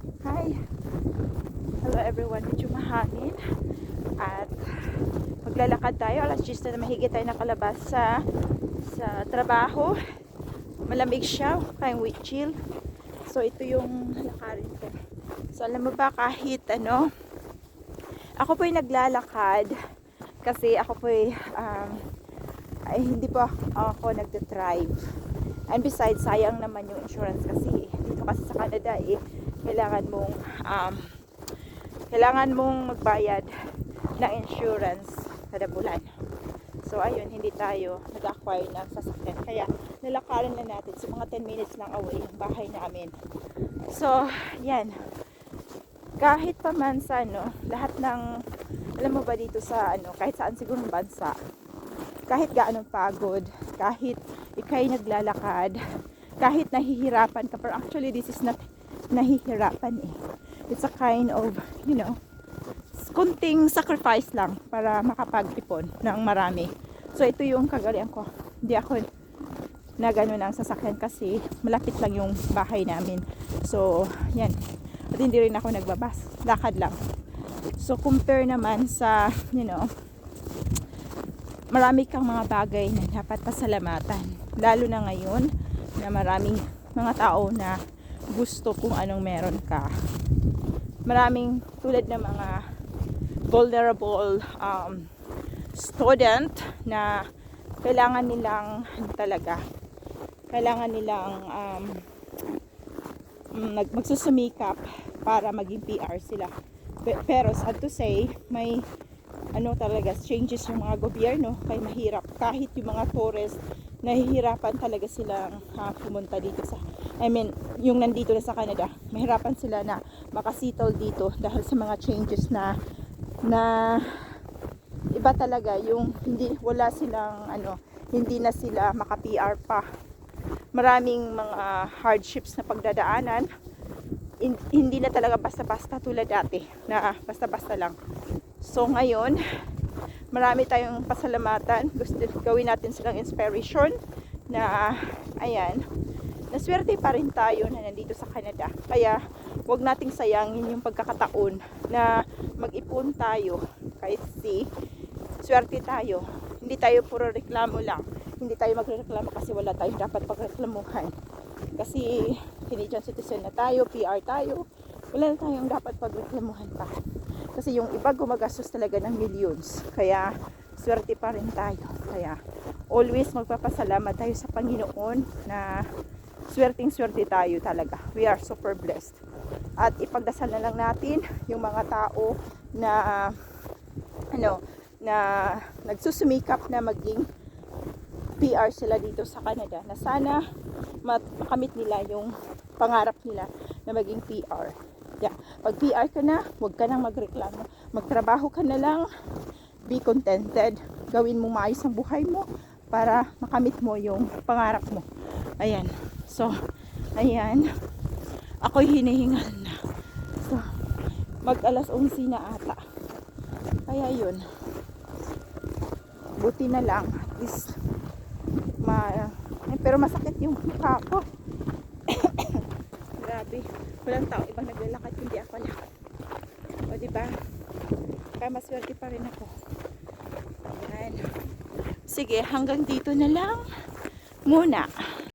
Hi! Hello everyone, medyo mahangin at maglalakad tayo. Alas 10 na mahigit tayo nakalabas sa trabaho. Malamig siya, kayang wheat chill. So ito yung lakarin ko. So alam mo ba, kahit ako po'y naglalakad kasi ako po'y hindi pa ako nagde-drive. And besides, sayang naman yung insurance kasi dito kasi sa Canada kailangan mong magbayad ng insurance kada bulan. So ayun, hindi tayo nag-acquire ng sasakyan. Kaya nalakarin na natin. So mga 10 minutes lang away yung bahay namin. So yan. Kahit pa man sa lahat ng, alam mo ba dito sa kahit saan siguro ng bansa, kahit gaano pagod, kahit ikay naglalakad, kahit nahihirapan ka, pero actually this is not nahihirapan eh. It's a kind of, kunting sacrifice lang para makapag-ipon ng marami. So ito yung kagalian ko. Hindi ako na gano'n ang sasakyan kasi malapit lang yung bahay namin. So yan. At hindi rin ako nagbabas. Lakad lang. So compare naman sa, marami kang mga bagay na dapat pasalamatan. Lalo na ngayon na maraming mga tao na gusto kung anong meron ka. Maraming tulad ng mga vulnerable student na kailangan nilang magsusumikap para maging PR sila. Pero sad to say, may talaga changes yung mga gobyerno, kaya mahirap. Kahit yung mga tourist, nahihirapan talaga silang pumunta dito yung nandito na sa Canada. Mahirapan sila na makasettle dito dahil sa mga changes na iba talaga yung hindi na sila maka-PR pa. Maraming mga hardships na pagdadaanan. Hindi na talaga basta-basta tulad dati na basta-basta lang. So ngayon, marami tayong pasalamatan. Gusto gawin natin silang inspiration na naswerte pa rin tayo na nandito sa Canada. Kaya wag nating sayangin yung pagkakataon na mag-ipon tayo kasi swerte tayo. Hindi tayo puro reklamo lang. Hindi tayo magreklamo kasi wala tayong dapat pagreklamuhan. Kasi Canadian citizen na tayo, PR tayo. Wala na tayong dapat pagreklamuhan pa. Kasi yung iba gumagastos talaga ng millions. Kaya swerte pa rin tayo. Kaya always magpapasalamat tayo sa Panginoon na swerte tayo talaga. We are super blessed. At ipagdasal na lang natin yung mga tao na na nagsusumikap na maging PR sila dito sa Canada, na sana makamit nila yung pangarap nila na maging PR. Yeah. Pag PR ka na, huwag ka nang magreklamo. Magtrabaho ka na lang, be contented. Gawin mo maayos ang buhay mo para makamit mo yung pangarap mo. Ayan. So, ayan. Ako'y hinihingal na. So, mag-alas 11 na ata. Kaya yun. Buti na lang. At least, pero masakit yung mukha ko. Grabe. Walang tao ibang naglalakad, hindi ako lang. O diba? Kaya maswerte pa rin ako. Ayan. Sige, hanggang dito na lang muna.